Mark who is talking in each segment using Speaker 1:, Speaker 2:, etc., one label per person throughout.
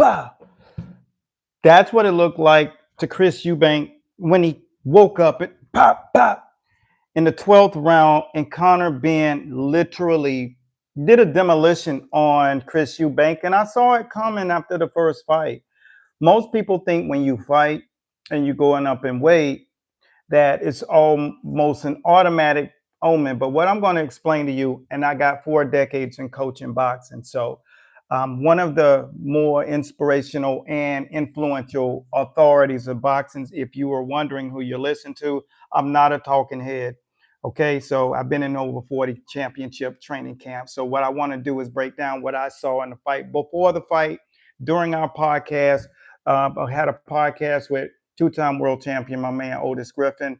Speaker 1: bah. That's what it looked like to Chris Eubank when he woke up. It pop, pop in the 12th round, and Conor Benn literally did a demolition on Chris Eubank, and I saw it coming after the first fight. Most people think when you fight and you're going up in weight that it's almost an automatic omen. But what I'm going to explain to you, and I got 4 decades in coaching boxing, so one of the more inspirational and influential authorities of boxing, if you were wondering who you're listening to, I'm not a talking head. Okay, so I've been in over 40 championship training camps. So what I want to do is break down what I saw in the fight, before the fight, during our podcast. I had a podcast with 2-time world champion, my man Otis Griffin.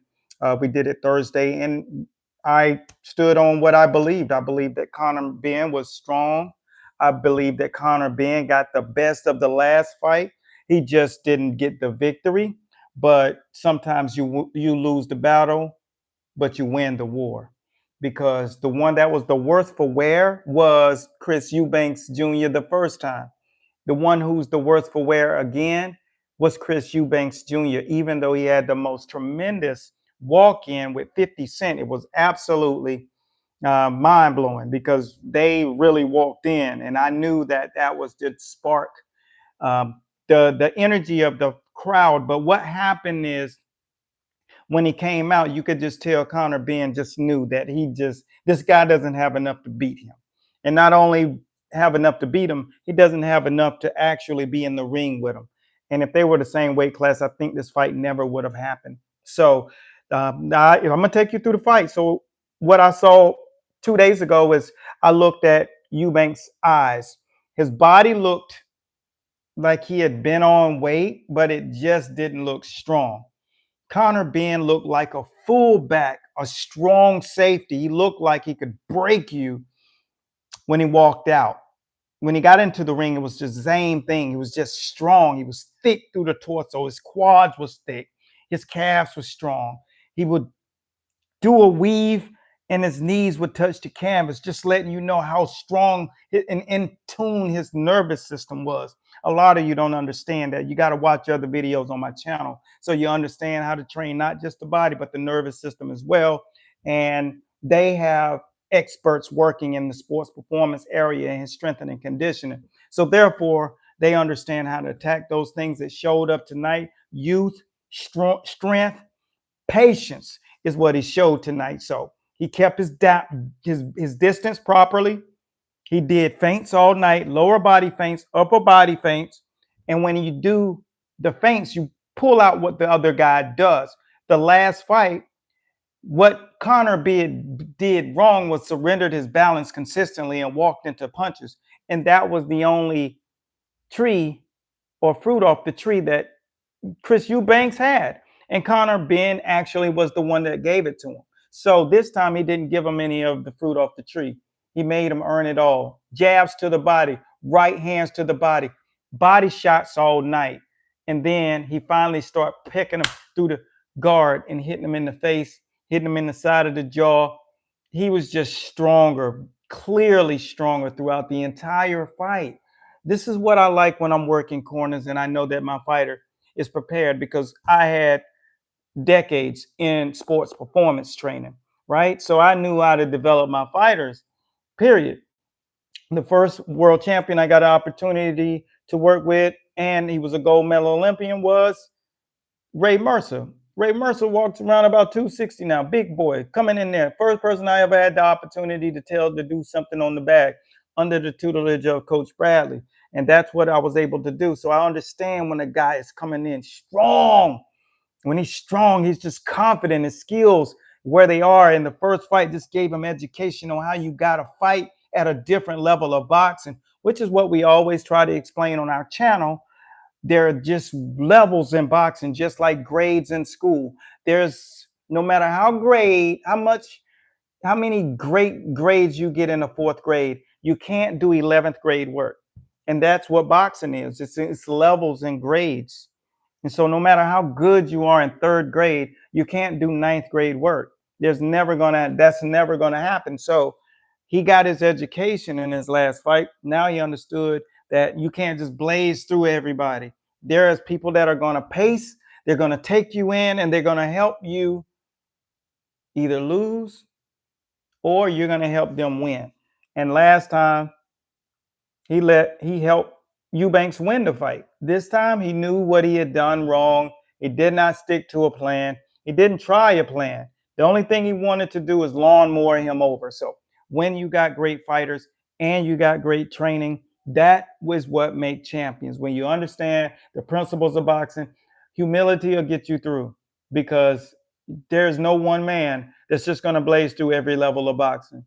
Speaker 1: We did it Thursday, and I stood on what I believed. I believed that Conor Benn was strong. I believe that Conor Benn got the best of the last fight. He just didn't get the victory. But sometimes you lose the battle, but you win the war. Because the one that was the worst for wear was Chris Eubank Jr. the first time. The one who's the worst for wear again was Chris Eubank Jr., even though he had the most tremendous walk-in with 50 Cent. It was absolutely mind-blowing because they really walked in, and I knew that that was the spark, the energy of the crowd. But what happened is, when he came out, you could just tell Conor Benn just knew that this guy doesn't have enough to beat him. And not only have enough to beat him, he doesn't have enough to actually be in the ring with him. And if they were the same weight class, I think this fight never would have happened. So I'm going to take you through the fight. So what I saw 2 days ago is I looked at Eubank's eyes. His body looked like he had been on weight, but it just didn't look strong. Conor Benn looked like a fullback, a strong safety. He looked like he could break you when he walked out. When he got into the ring, it was just the same thing. He was just strong. He was thick through the torso. His quads was thick. His calves were strong. He would do a weave and his knees would touch the canvas, just letting you know how strong and in tune his nervous system was. A lot of you don't understand that. You got to watch other videos on my channel so you understand how to train not just the body, but the nervous system as well. And they have experts working in the sports performance area and strength and conditioning. So therefore, they understand how to attack those things that showed up tonight. Youth, strength, patience is what he showed tonight. So he kept his distance properly. He did feints all night, lower body feints, upper body feints. And when you do the feints, you pull out what the other guy does. The last fight, what Conor did wrong was surrendered his balance consistently and walked into punches. And that was the only tree or fruit off the tree that Chris Eubank had. And Conor Benn actually was the one that gave it to him. So this time he didn't give him any of the fruit off the tree. He made him earn it all. Jabs to the body, right hands to the body shots all night. And then he finally started picking him through the guard and hitting him in the face, hitting him in the side of the jaw. He was just stronger, clearly stronger throughout the entire fight. This is what I like when I'm working corners, and I know that my fighter is prepared because I had decades in sports performance training, right? So I knew how to develop my fighters, period. The first world champion I got an opportunity to work with, and he was a gold medal Olympian, was Ray Mercer. Ray Mercer walks around about 260 now, big boy, coming in there. First person I ever had the opportunity to tell to do something on the bag under the tutelage of Coach Bradley. And that's what I was able to do. So I understand when a guy is coming in strong. When he's strong, he's just confident. His skills, where they are in the first fight, just gave him education on how you got to fight at a different level of boxing, which is what we always try to explain on our channel. There are just levels in boxing, just like grades in school. There's no matter how many great grades you get in the 4th grade, you can't do 11th grade work. And that's what boxing is. It's levels and grades. And so no matter how good you are in 3rd grade, you can't do 9th grade work. That's never gonna happen. So he got his education in his last fight. Now he understood that you can't just blaze through everybody. There's people that are going to pace, they're going to take you in, and they're going to help you either lose or you're going to help them win. And last time he helped Eubanks win the fight. This time he knew what he had done wrong. He did not stick to a plan. He didn't try a plan. The only thing he wanted to do is lawnmower him over. So when you got great fighters and you got great training, that was what makes champions. When you understand the principles of boxing, humility will get you through, because there's no one man that's just going to blaze through every level of boxing.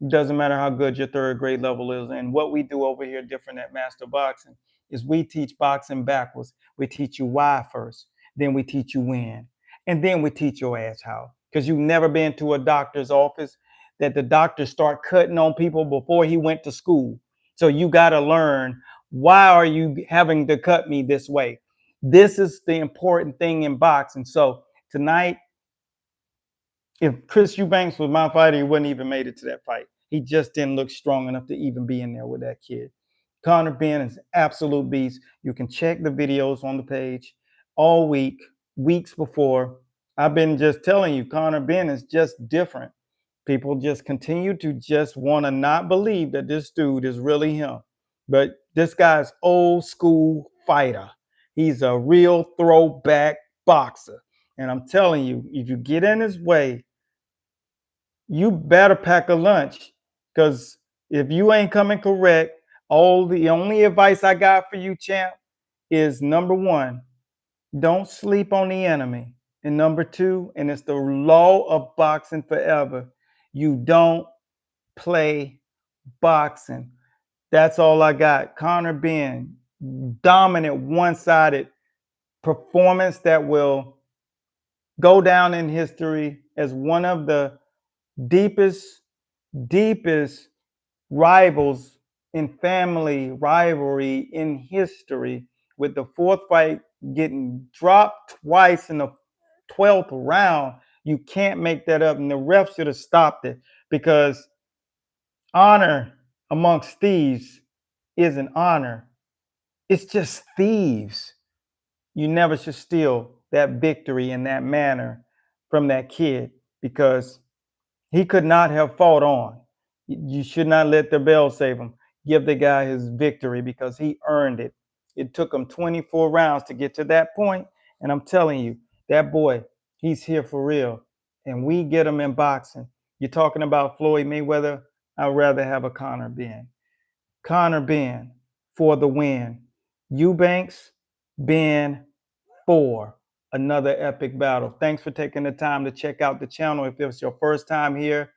Speaker 1: Doesn't matter how good your third grade level is. And what we do over here different at Master Boxing is we teach boxing backwards. We teach you why first, then we teach you when, and then we teach your ass how. Because you've never been to a doctor's office that the doctor start cutting on people before he went to school. So you got to learn, why are you having to cut me this way? This is the important thing in boxing. So tonight, if Chris Eubanks was my fighter, he wouldn't even made it to that fight. He just didn't look strong enough to even be in there with that kid. Conor Benn is an absolute beast. You can check the videos on the page all week, weeks before. I've been just telling you, Conor Benn is just different. People just continue to just want to not believe that this dude is really him. But this guy's old school fighter. He's a real throwback boxer. And I'm telling you, if you get in his way, you better pack a lunch, because if you ain't coming correct, the only advice I got for you, champ, is number one, don't sleep on the enemy. And number two, and it's the law of boxing forever, you don't play boxing. That's all I got. Conor Benn, dominant, one-sided performance that will go down in history as one of the deepest rivals in family rivalry in history, with the fourth fight getting dropped twice in the 12th round. You can't make that up, and the ref should have stopped it, because honor amongst thieves isn't honor. It's just thieves. You never should steal that victory in that manner from that kid, because he could not have fought on. You should not let the bell save him. Give the guy his victory, because he earned it. It took him 24 rounds to get to that point. And I'm telling you, that boy, he's here for real. And we get him in boxing. You're talking about Floyd Mayweather. I'd rather have a Conor Benn. Conor Benn for the win. Eubanks, Benn for another epic battle. Thanks for taking the time to check out the channel. If it's your first time here,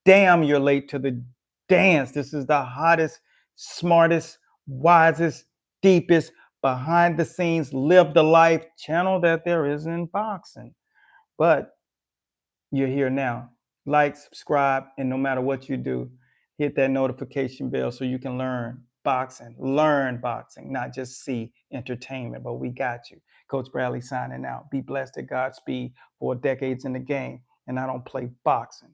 Speaker 1: damn, you're late to the dance. This is the hottest, smartest, wisest, deepest, behind the scenes, live the life channel that there is in boxing. But you're here now. Like, subscribe, and no matter what you do, hit that notification bell so you can learn boxing, not just see entertainment, but we got you. Coach Bradley signing out. Be blessed at Godspeed for decades in the game, and I don't play boxing.